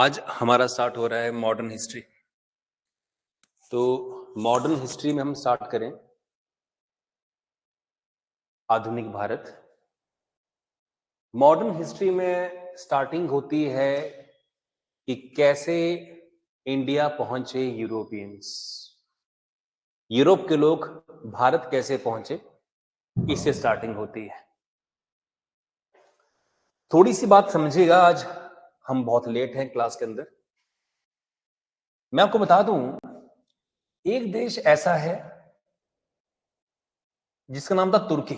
आज हमारा स्टार्ट हो रहा है मॉडर्न हिस्ट्री। तो मॉडर्न हिस्ट्री में हम स्टार्ट करें आधुनिक भारत। मॉडर्न हिस्ट्री में स्टार्टिंग होती है कि कैसे इंडिया पहुंचे यूरोपियंस, यूरोप के लोग भारत कैसे पहुंचे, इससे स्टार्टिंग होती है। थोड़ी सी बात समझिएगा, आज हम बहुत लेट हैं क्लास के अंदर। मैं आपको बता दूं, एक देश ऐसा है जिसका नाम था तुर्की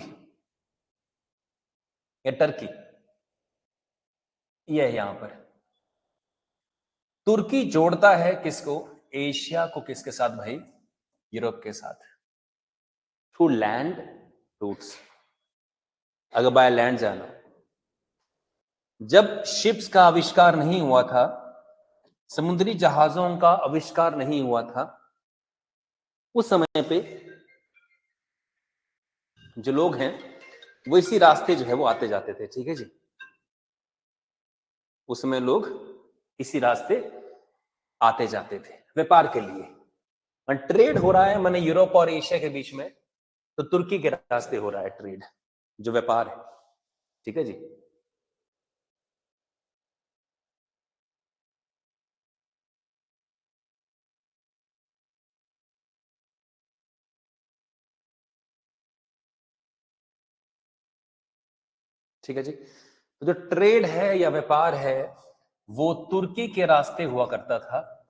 या टर्की। यह है यहां पर तुर्की जोड़ता है किसको, एशिया को किसके साथ भाई, यूरोप के साथ, थ्रू लैंड रूट्स। अगर बाय लैंड जाना, जब शिप्स का आविष्कार नहीं हुआ था, समुद्री जहाजों का आविष्कार नहीं हुआ था, उस समय पे जो लोग हैं वो इसी रास्ते जो है वो आते जाते थे। ठीक है जी, उस समय लोग इसी रास्ते आते जाते थे व्यापार के लिए। ट्रेड हो रहा है माने यूरोप और एशिया के बीच में, तो तुर्की के रास्ते हो रहा है ट्रेड, जो व्यापार है। ठीक है जी। ठीक है जी। तो जो ट्रेड है या व्यापार है वो तुर्की के रास्ते हुआ करता था,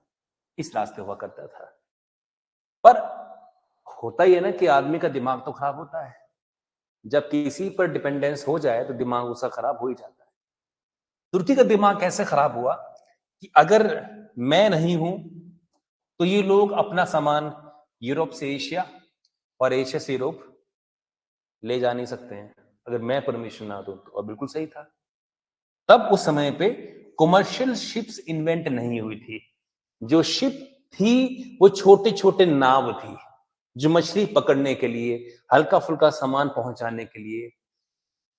इस रास्ते हुआ करता था। पर होता ही है ना कि आदमी का दिमाग तो खराब होता है, जब किसी पर डिपेंडेंस हो जाए तो दिमाग उसका खराब हो ही जाता है। तुर्की का दिमाग कैसे खराब हुआ कि अगर मैं नहीं हूं तो ये लोग अपना सामान यूरोप से एशिया और एशिया से यूरोप ले जा नहीं सकते हैं अगर मैं परमिशन ना दूं तो। और बिल्कुल सही था। तब उस समय पे कमर्शियल शिप्स इन्वेंट नहीं हुई थी। जो शिप थी वो छोटे छोटे नाव थी, जो मछली पकड़ने के लिए, हल्का फुल्का सामान पहुंचाने के लिए,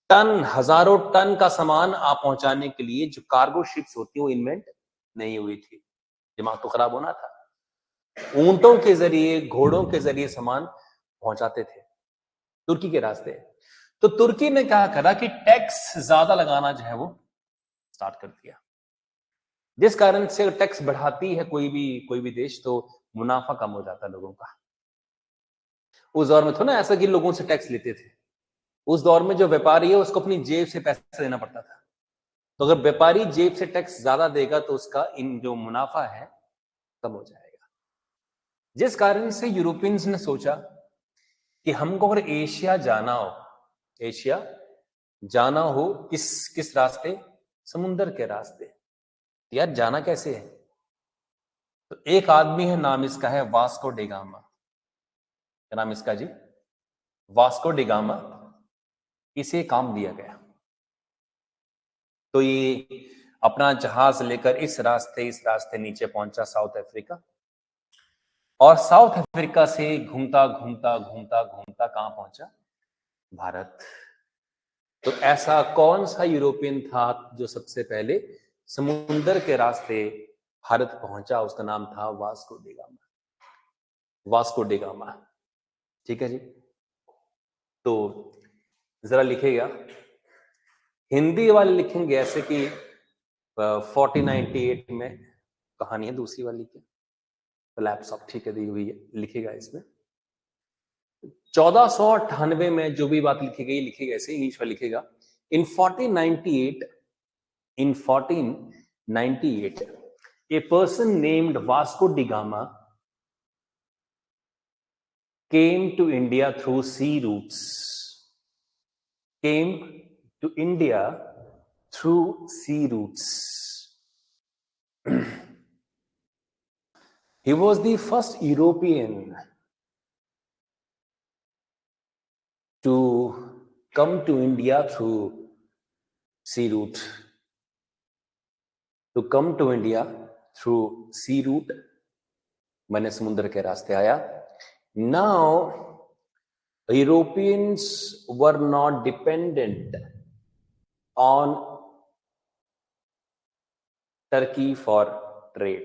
टन हजारों टन का सामान आप पहुंचाने के लिए जो कार्गो शिप्स होती है वो इन्वेंट नहीं हुई थी। दिमाग तो खराब होना था। ऊंटों के जरिए, घोड़ों के जरिए सामान पहुंचाते थे तुर्की के रास्ते। तो तुर्की ने क्या करा कि टैक्स ज्यादा लगाना जो है वो स्टार्ट कर दिया, जिस कारण से टैक्स बढ़ाती है कोई भी देश तो मुनाफा कम हो जाता है लोगों का। उस दौर में थोड़ा ना ऐसा कि लोगों से टैक्स लेते थे। उस दौर में जो व्यापारी है उसको अपनी जेब से पैसा देना पड़ता था। तो अगर व्यापारी जेब से टैक्स ज्यादा देगा तो उसका इन जो मुनाफा है कम हो जाएगा। जिस कारण से यूरोपियंस ने सोचा कि हमको अगर एशिया जाना हो, एशिया जाना हो किस किस रास्ते, समुद्र के रास्ते, तो यार जाना कैसे है। तो एक आदमी है, नाम इसका है वास्को डिगामा। क्या नाम इसका जी, वास्को डिगामा। इसे काम दिया गया तो ये अपना जहाज लेकर इस रास्ते नीचे पहुंचा साउथ अफ्रीका, और साउथ अफ्रीका से घूमता घूमता घूमता घूमता कहां पहुंचा, भारत। तो ऐसा कौन सा यूरोपियन था जो सबसे पहले समुद्र के रास्ते भारत पहुंचा, उसका नाम था वास्को डिगामा। Vasco da Gama. ठीक है जी। तो जरा लिखेगा, हिंदी वाले लिखेंगे ऐसे कि 1498 में कहानी है दूसरी वाली की, लैप्स ऑफ ठीक है दी हुई है, लिखेगा इसमें 1498 में जो भी बात लिखी गई लिखेगा ऐसे, इंग्लिश में लिखेगा इन 1498, in 1498 a person named Vasco da Gama came to India through sea routes, came to India through sea routes. He was the first European to come to India through sea route. To come to India through sea route, मैंने समुद्र के रास्ते आया। Now Europeans were not dependent on Turkey for trade,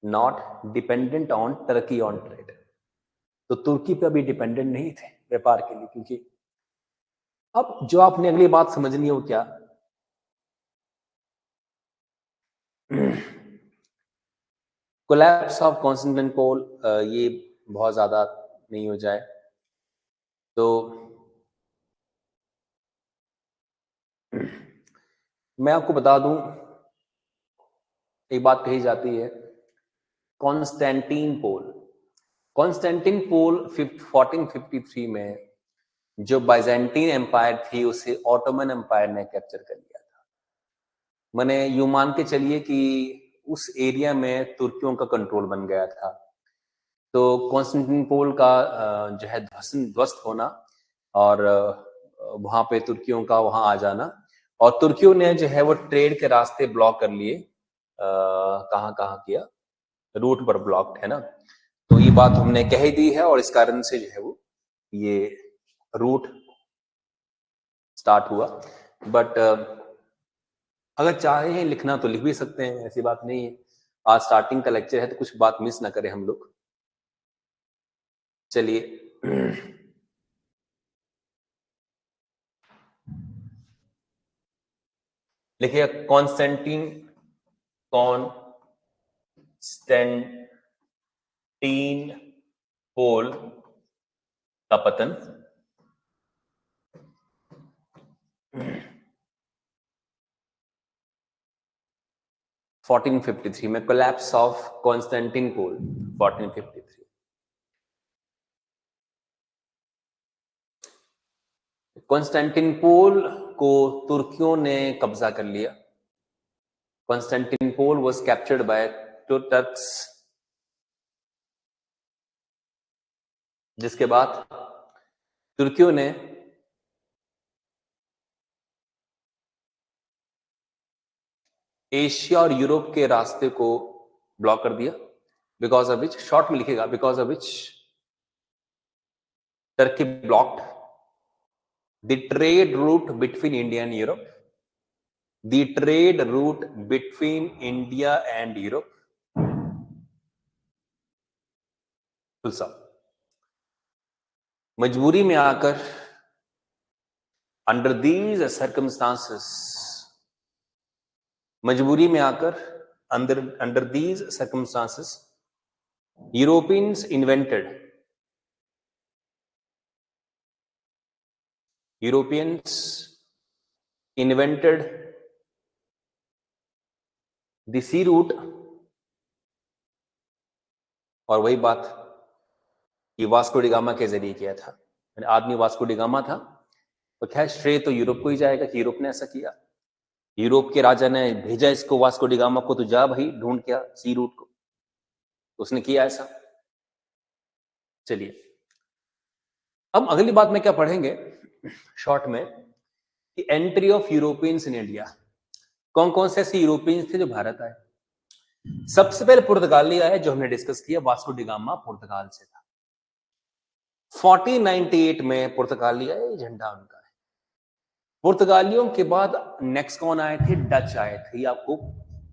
not dependent on Turkey on trade. तो तुर्की पे अभी dependent नहीं थे व्यापार के लिए, क्योंकि अब जो आपने अगली बात समझनी है वो क्या, कोलैप्स ऑफ कॉन्स्टेंटिनोपल, ये बहुत ज्यादा नहीं हो जाए तो मैं आपको बता दूं, एक बात कही जाती है कॉन्स्टेंटिनोपल। कॉन्स्टेंटिनोपल 1453 में जो बाइजेंटीन एम्पायर थी उसे ऑटोमन एम्पायर ने कैप्चर कर लिया था। मैंने यूं मान के चलिए कि उस एरिया में तुर्कियों का कंट्रोल बन गया था। तो कॉन्स्टेंटिनोपल का जो है ध्वस्त होना और वहां पे तुर्कियों का वहां आ जाना, और तुर्कियों ने जो है वो ट्रेड के रास्ते ब्लॉक कर लिए। कहाँ कहाँ किया, रूट पर ब्लॉक्ड है ना। तो ये बात हमने कह ही दी है, और इस कारण से जो है वो ये रूट स्टार्ट हुआ। बट अगर चाहे लिखना तो लिख भी सकते हैं, ऐसी बात नहीं है। आज स्टार्टिंग का लेक्चर है तो कुछ बात मिस ना करें हम लोग। चलिए लिखिए कॉन्स्टेंटिनोपल का पतन 1453 में, कोलैप्स ऑफ कॉन्स्टेंटिनोपल 1453। कॉन्स्टेंटिनोपल को तुर्कियों ने कब्जा कर लिया। Constantinople was captured by Turks, जिसके बाद तुर्कियों ने एशिया और यूरोप के रास्ते को ब्लॉक कर दिया। बिकॉज ऑफ विच, शॉर्ट में लिखेगा, because of which Turkey blocked the trade route between India and Europe, the trade route between India and Europe, full stop. मजबूरी में आकर अंडर दीज सर्कमस्टांसेस, मजबूरी में आकर under these circumstances Europeans invented the sea route. और वही बात ये वास्को डी गामा के जरिए किया था। आदमी वास्को डी गामा था, तो खैर श्रेय तो यूरोप को ही जाएगा कि यूरोप ने ऐसा किया। यूरोप के राजा ने भेजा इसको वास्को डी गामा को, तो जा भाई ढूंढ के सी रूट को, उसने किया ऐसा। चलिए अब अगली बात में क्या पढ़ेंगे शॉर्ट में, कि entry of Europeans in India. कौन कौन से ऐसे यूरोपियंस थे जो भारत आए। सबसे पहले पुर्तगाली आए, जो हमने डिस्कस किया, वास्को डी गामा पुर्तगाल से था। 1498 में पुर्तगाली आए, झंडा उनका है। पुर्तगालियों के बाद नेक्स्ट कौन आए थे, डच आए थे। आपको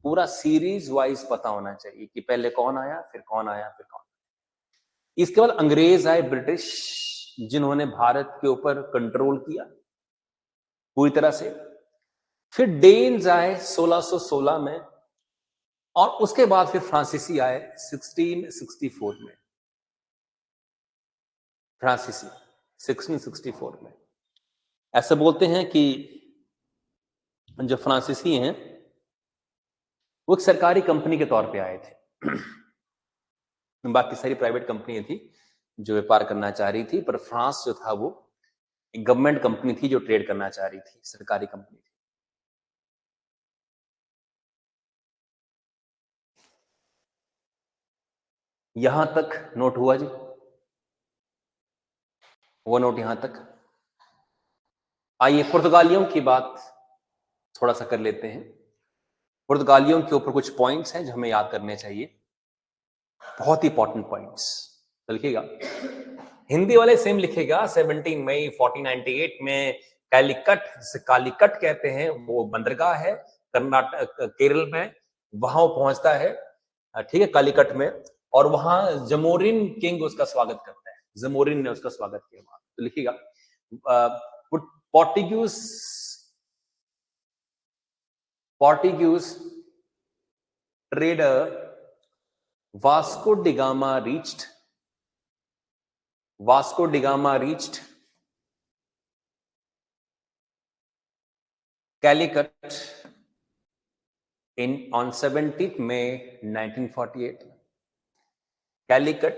पूरा सीरीज वाइज पता होना चाहिए कि पहले कौन आया, फिर कौन आया, फिर कौन। इसके बाद अंग्रेज आए, ब्रिटिश, जिन्होंने भारत के ऊपर कंट्रोल किया पूरी तरह से। फिर डेन्स आए 1616 में, और उसके बाद फिर फ्रांसीसी आए 1664 में। फ्रांसीसी 1664 में। ऐसे बोलते हैं कि जो फ्रांसीसी हैं वो एक सरकारी कंपनी के तौर पे आए थे। बाकी सारी प्राइवेट कंपनी थी जो व्यापार करना चाह रही थी, पर फ्रांस जो था वो एक गवर्नमेंट कंपनी थी जो ट्रेड करना चाह रही थी, सरकारी कंपनी थी। यहां तक नोट हुआ जी, वो नोट यहां तक। आइए पुर्तगालियों की बात थोड़ा सा कर लेते हैं। पुर्तगालियों के ऊपर कुछ पॉइंट्स हैं जो हमें याद करने चाहिए, बहुत ही इंपॉर्टेंट पॉइंट्स। लिखिएगा, हिंदी वाले सेम लिखेगा। 17 मई 1498 में कालीकट, जिसे कालीकट कहते हैं, वो बंदरगाह है। कर्नाटक केरल में, वहां वो पहुंचता है, ठीक है, कालीकट में, और वहां जमोरिन किंग उसका स्वागत करता है, जमोरिन ने उसका स्वागत किया वहां। तो लिखिएगा Portuguese trader Vasco da Gama reached Calicut on 17th May 1948. Calicut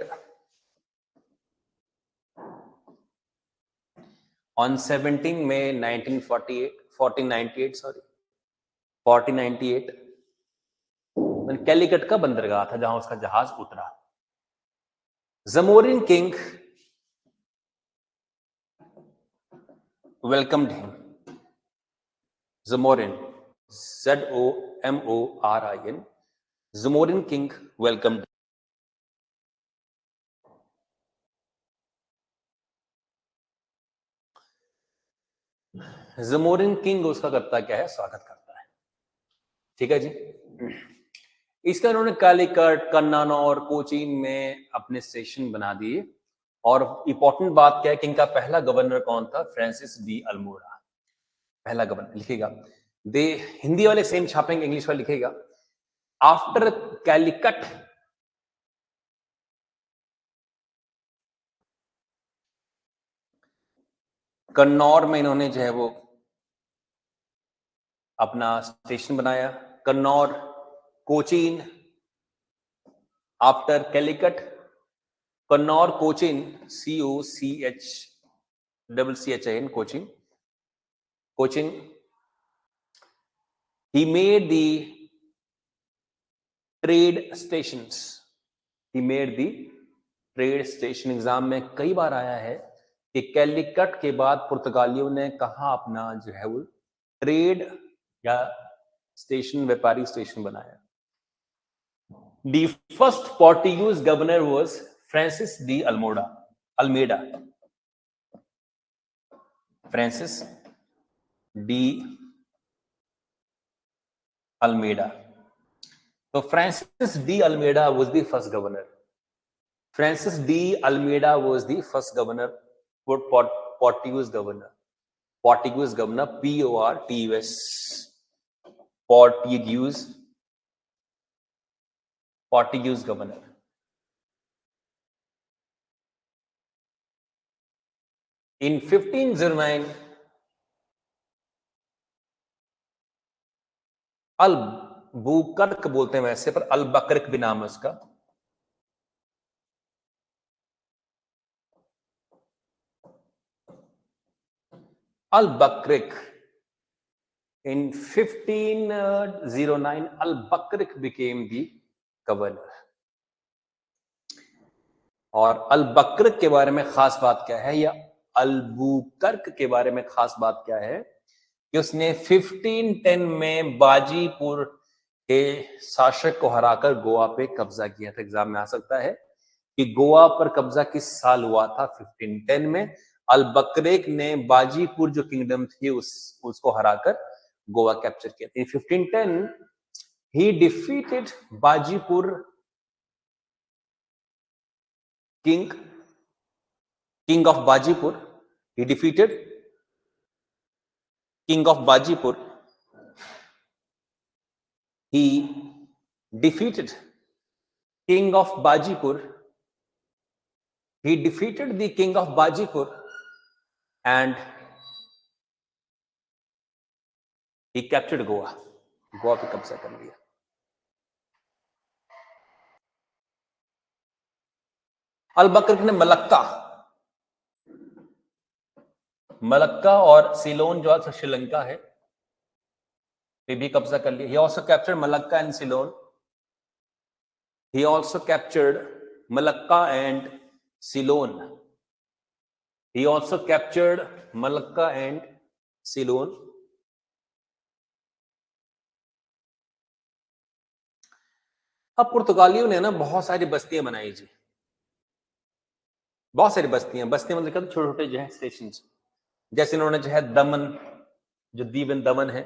on 17 May 1498 Calicut का बंदरगाह था जहां उसका जहाज उतरा। Zamorin king welcomed him. Zamorin, Zomorin, Zamorin king welcomed. Zamorin king उसका करता क्या है, स्वागत करता है, ठीक है जी। इसका उन्होंने कालीकट, कन्नानौर, कोचीन में अपने स्टेशन बना दिए। और इंपॉर्टेंट बात क्या है कि इनका पहला गवर्नर कौन था, फ्रांसिस डी अल्मोड़ा, पहला गवर्नर। लिखेगा, दे हिंदी वाले सेम छापेंगे, इंग्लिश वाले लिखेगा, आफ्टर कैलिकट कन्नौर में इन्होंने जो है वो अपना स्टेशन बनाया, Cannanore, Cochin, after Calicut, Cannanore, Cochin, COCHIN, Cochin, he made the trade stations, exam में कई बार आया है कि कैलिकट के बाद पुर्तगालियों ने कहां अपना जो है वो ट्रेड या स्टेशन, व्यापारी स्टेशन बनाया। The first Portuguese governor was Francis D. Almeida. Francis D. Almeida. So Francis D. Almeida was the first governor. Francis D. Almeida was the first governor, Portuguese governor. P-O-R-T-U-S. Portuguese governor. In 1509, अल-बुकर्क बोलते हैं वैसे, पर अल-बकरिक भी नाम है उसका। अल-बकरिक, in 1509, अल-बकरिक became the governor. और अल-बकरिक के बारे में खास बात क्या है, या अल-बुकर्क के बारे में खास बात क्या है कि उसने 1510 में बाजीपुर के शासक को हराकर गोवा पे कब्जा किया था। एग्जाम में आ सकता है कि गोवा पर कब्जा किस साल हुआ था, 1510 में। अल-बकरिक ने बाजीपुर जो किंगडम थी उसको हराकर गोवा कैप्चर किया था। 1510 he defeated Bajipur king of Bajipur. He defeated king of Bajipur. He defeated king of Bajipur. He defeated the king of Bajipur and he captured Goa. Goa पे कब्जा कर लिया। अल-बकरिक ने मलक्का और सिलोन जो आज श्रीलंका है पे भी कब्जा कर लिया। He also captured Malacca and Ceylon. He also captured Malacca and Ceylon. He also captured Malacca and Ceylon. अब पुर्तगालियों ने ना बहुत सारी बस्तियां बनाई जी, बहुत सारी बस्तियां मतलब छोटे छोटे जो है स्टेशन, जैसे इन्होंने जो है दमन, जो दीव एंड दमन है,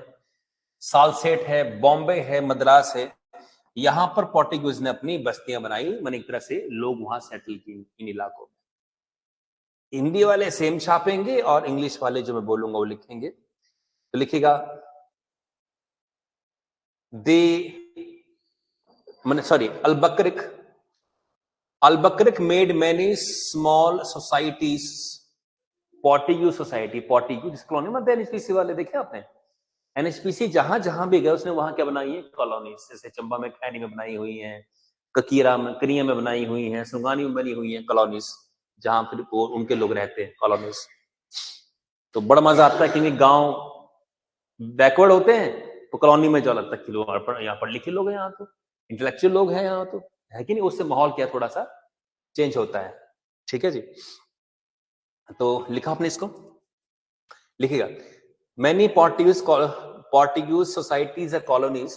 सालसेट है, बॉम्बे है, मद्रास है, यहां पर पोर्टुगीज ने अपनी बस्तियां बनाई, मैंने एक तरह से लोग वहां सेटल किए इन इलाकों में। हिंदी वाले सेम छापेंगे और इंग्लिश वाले जो मैं बोलूंगा वो लिखेंगे। तो लिखिएगा दे, मैंने sorry, Albuquerque made many small societies, Portuguese society, Portuguese colony मत एनएचपीसी वाले देखे आपने, एनएचपीसी जहां जहां भी गए उसने वहां क्या बनाई है, कॉलोनीज। जैसे चंबा में खैनी में बनाई हुई है, ककीरा में, करिया में बनाई हुई है, सुंगानी में बनी हुई है कॉलोनीज, जहां फिर उनके लोग रहते हैं, कॉलोनीज। तो बड़ा मजा आता है क्योंकि गांव बैकवर्ड होते हैं तो कॉलोनी में जो अलग तक के लोग यहाँ पढ़ लिखे लोग हैं, यहाँ तो इंटेलेक्चुअल लोग हैं, यहाँ तो है कि नहीं, उससे माहौल क्या थोड़ा सा चेंज होता है। ठीक है जी, तो लिखा आपने इसको, लिखिएगा many Portuguese societies or colonies,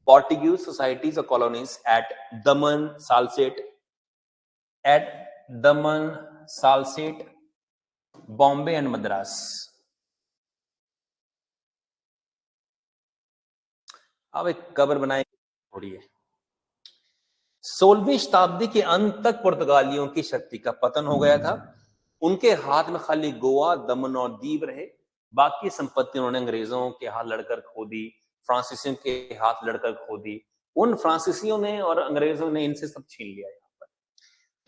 Portuguese societies or colonies at Daman, Salsette, Bombay and Madras। अब एक कब्र बनाई थोड़ी है। 16वीं शताब्दी के अंत तक पुर्तगालियों की शक्ति का पतन हो गया था। उनके हाथ में खाली गोवा, दमन और दीव रहे, बाकी संपत्ति उन्होंने अंग्रेजों के हाथ लड़कर खो दी, फ्रांसीसियों के हाथ लड़कर खो दी। उन फ्रांसीसियों ने और अंग्रेजों ने इनसे सब छीन लिया। यहाँ पर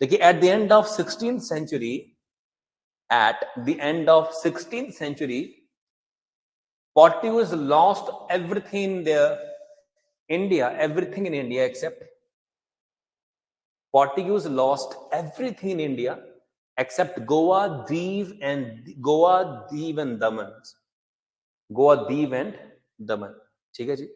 देखिए, at the end of 16th century, Portuguese lost everything in India except Portuguese lost everything in India except Goa, Div and Daman। ठीक है जी,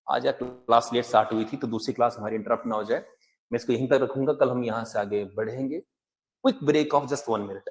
आज क्लास लेट स्टार्ट हुई थी तो दूसरी क्लास हमारी इंटरप्ट ना हो जाए, मैं इसको यहीं तक रखूंगा, कल हम यहां से आगे बढ़ेंगे। Quick break of just 1 minute.